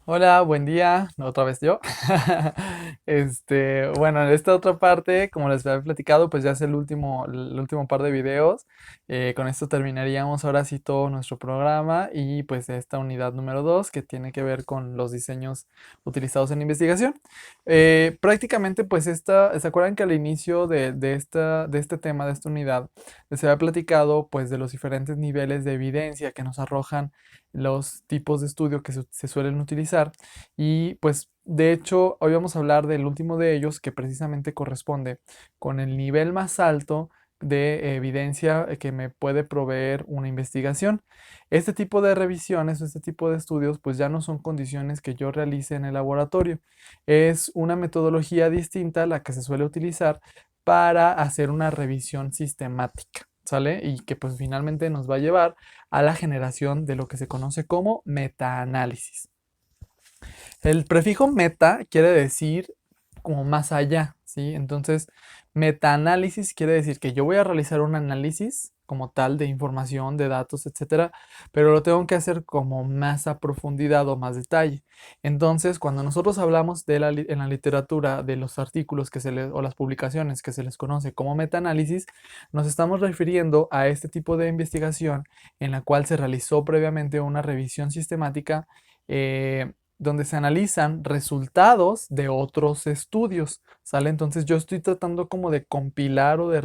Hola, buen día, otra vez yo. Bueno, en esta otra parte, como les había platicado, pues ya es el último par de videos. Con esto terminaríamos ahora sí todo nuestro programa y pues esta unidad número 2 que tiene que ver con los diseños utilizados en investigación. Prácticamente pues ¿se acuerdan que al inicio de este tema, de esta unidad, les había platicado pues de los diferentes niveles de evidencia que nos arrojan los tipos de estudio que se suelen utilizar? Y pues de hecho hoy vamos a hablar del último de ellos, que precisamente corresponde con el nivel más alto de evidencia que me puede proveer una investigación. Este tipo de revisiones o este tipo de estudios pues ya no son condiciones que yo realice en el laboratorio. Es una metodología distinta a la que se suele utilizar para hacer una revisión sistemática, ¿sale? Y que pues finalmente nos va a llevar a la generación de lo que se conoce como metaanálisis. El prefijo meta quiere decir como más allá, ¿sí? Entonces, metaanálisis quiere decir que yo voy a realizar un análisis como tal de información, de datos, etcétera, pero lo tengo que hacer como más a profundidad o más detalle. Entonces, cuando nosotros hablamos en la literatura de los artículos o las publicaciones que se les conoce como metaanálisis, nos estamos refiriendo a este tipo de investigación en la cual se realizó previamente una revisión sistemática, donde se analizan resultados de otros estudios, ¿sale? Entonces yo estoy tratando como de compilar o de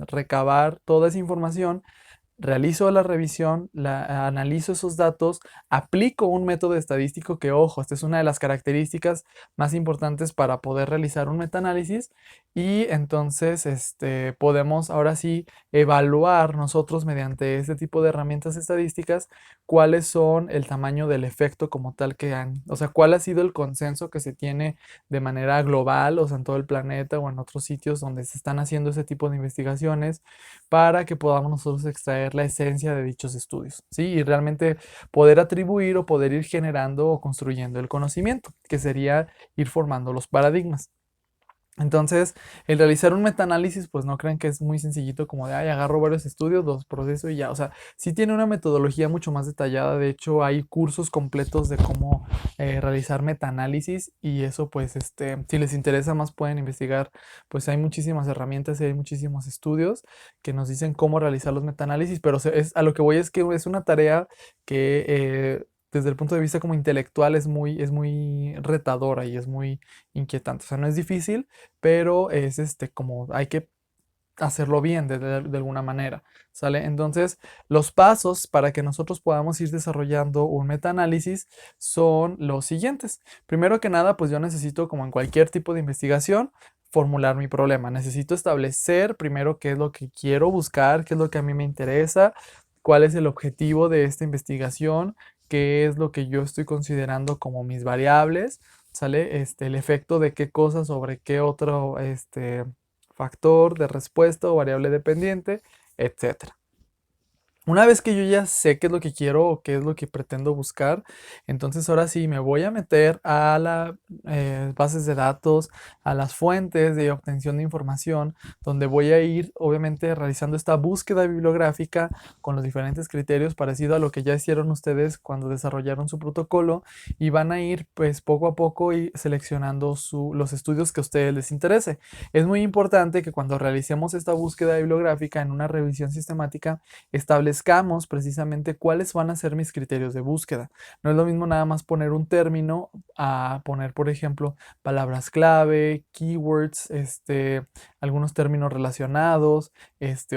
recabar toda esa información. Realizo la revisión, analizo esos datos, aplico un método estadístico que, ojo, esta es una de las características más importantes para poder realizar un metaanálisis, y entonces podemos ahora sí evaluar nosotros mediante este tipo de herramientas estadísticas cuáles son el tamaño del efecto como tal o sea, cuál ha sido el consenso que se tiene de manera global, o sea, en todo el planeta o en otros sitios donde se están haciendo ese tipo de investigaciones, para que podamos nosotros extraer la esencia de dichos estudios, ¿sí? Y realmente poder atribuir o poder ir generando o construyendo el conocimiento, que sería ir formando los paradigmas. Entonces, el realizar un metaanálisis, pues no crean que es muy sencillito como de, ay, agarro varios estudios, los proceso y ya. O sea, sí tiene una metodología mucho más detallada. De hecho, hay cursos completos de cómo realizar metaanálisis, y eso, pues, si les interesa más, pueden investigar. Pues hay muchísimas herramientas y hay muchísimos estudios que nos dicen cómo realizar los metaanálisis, pero a lo que voy es que es una tarea que desde el punto de vista como intelectual es muy retadora y es muy inquietante. O sea, no es difícil, pero es como hay que hacerlo bien de alguna manera, ¿sale? Entonces, los pasos para que nosotros podamos ir desarrollando un metaanálisis son los siguientes. Primero que nada, pues yo necesito, como en cualquier tipo de investigación, formular mi problema. Necesito establecer primero qué es lo que quiero buscar, qué es lo que a mí me interesa, cuál es el objetivo de esta investigación, qué es lo que yo estoy considerando como mis variables, ¿sale? El efecto de qué cosa sobre qué otro, factor de respuesta o variable dependiente, etcétera. Una vez que yo ya sé qué es lo que quiero o qué es lo que pretendo buscar, entonces ahora sí me voy a meter a las bases de datos, a las fuentes de obtención de información, donde voy a ir obviamente realizando esta búsqueda bibliográfica con los diferentes criterios, parecido a lo que ya hicieron ustedes cuando desarrollaron su protocolo, y van a ir pues poco a poco y seleccionando los estudios que a ustedes les interese. Es muy importante que cuando realicemos esta búsqueda bibliográfica en una revisión sistemática, establezcamos precisamente cuáles van a ser mis criterios de búsqueda. No es lo mismo nada más poner un término a poner, por ejemplo, palabras clave, keywords, algunos términos relacionados,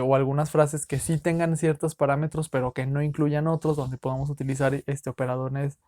o algunas frases que sí tengan ciertos parámetros, pero que no incluyan otros, donde podamos utilizar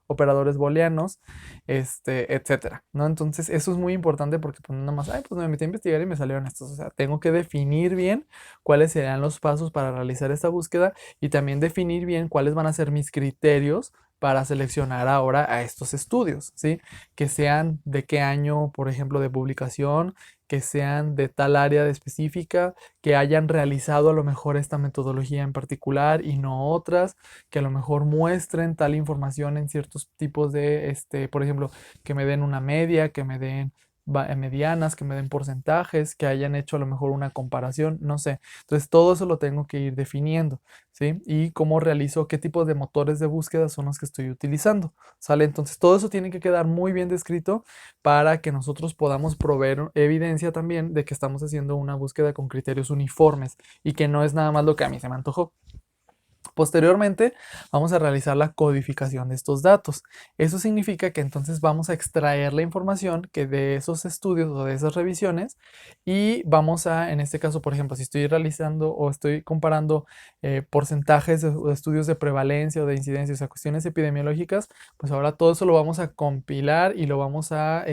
operadores booleanos, etcétera, ¿no? Entonces, eso es muy importante porque pues nada más, ay, pues me metí a investigar y me salieron estos. O sea, tengo que definir bien cuáles serán los pasos para realizar esta búsqueda, y también definir bien cuáles van a ser mis criterios para seleccionar ahora a estos estudios, ¿sí? Que sean de qué año, por ejemplo, de publicación, que sean de tal área de específica, que hayan realizado a lo mejor esta metodología en particular y no otras, que a lo mejor muestren tal información en ciertos tipos de, por ejemplo, que me den una media, que me den medianas, que me den porcentajes, que hayan hecho a lo mejor una comparación, no sé. Entonces todo eso lo tengo que ir definiendo, ¿sí? Y cómo realizo, qué tipo de motores de búsqueda son los que estoy utilizando, ¿sale? Entonces todo eso tiene que quedar muy bien descrito para que nosotros podamos proveer evidencia también de que estamos haciendo una búsqueda con criterios uniformes y que no es nada más lo que a mí se me antojó. Posteriormente, vamos a realizar la codificación de estos datos. Eso significa que entonces vamos a extraer la información que de esos estudios o de esas revisiones y vamos a, en este caso, por ejemplo, si estoy realizando o estoy comparando porcentajes de estudios de prevalencia o de incidencia, o sea, cuestiones epidemiológicas, pues ahora todo eso lo vamos a compilar y lo vamos a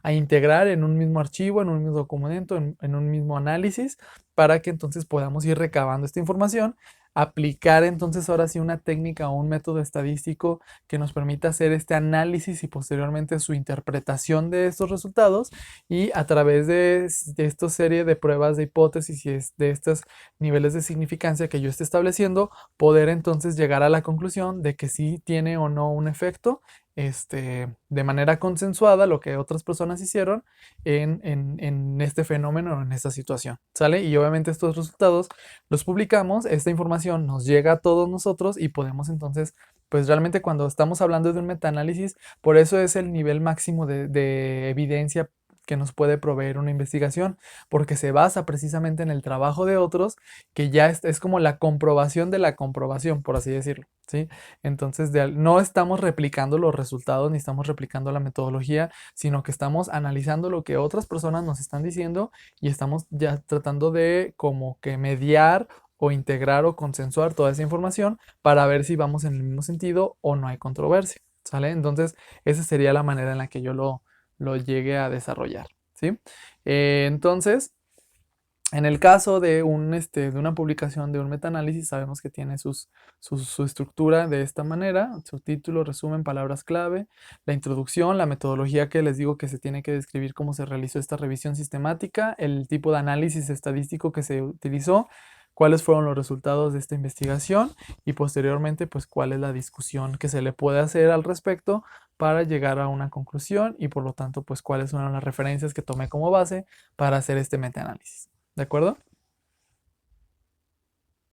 integrar en un mismo archivo, en un mismo documento, en un mismo análisis, para que entonces podamos ir recabando esta información, aplicar entonces ahora sí una técnica o un método estadístico que nos permita hacer este análisis y posteriormente su interpretación de estos resultados, y a través de esta serie de pruebas de hipótesis y de estos niveles de significancia que yo esté estableciendo, poder entonces llegar a la conclusión de que sí tiene o no un efecto, de manera consensuada, lo que otras personas hicieron en este fenómeno o en esta situación, ¿sale? Y obviamente estos resultados los publicamos, esta información nos llega a todos nosotros y podemos entonces, pues realmente cuando estamos hablando de un metaanálisis, por eso es el nivel máximo de evidencia que nos puede proveer una investigación, porque se basa precisamente en el trabajo de otros, que ya es como la comprobación de la comprobación, por así decirlo, ¿sí? Entonces, no estamos replicando los resultados ni estamos replicando la metodología, sino que estamos analizando lo que otras personas nos están diciendo y estamos ya tratando de como que mediar o integrar o consensuar toda esa información para ver si vamos en el mismo sentido o no hay controversia, ¿sale? Entonces, esa sería la manera en la que yo lo llegue a desarrollar, ¿sí? Entonces, en el caso de una publicación de un metaanálisis, sabemos que tiene su estructura de esta manera: su título, resumen, palabras clave, la introducción, la metodología que les digo que se tiene que describir cómo se realizó esta revisión sistemática, el tipo de análisis estadístico que se utilizó, cuáles fueron los resultados de esta investigación y posteriormente pues cuál es la discusión que se le puede hacer al respecto para llegar a una conclusión y por lo tanto pues cuáles fueron las referencias que tomé como base para hacer este metaanálisis. ¿De acuerdo?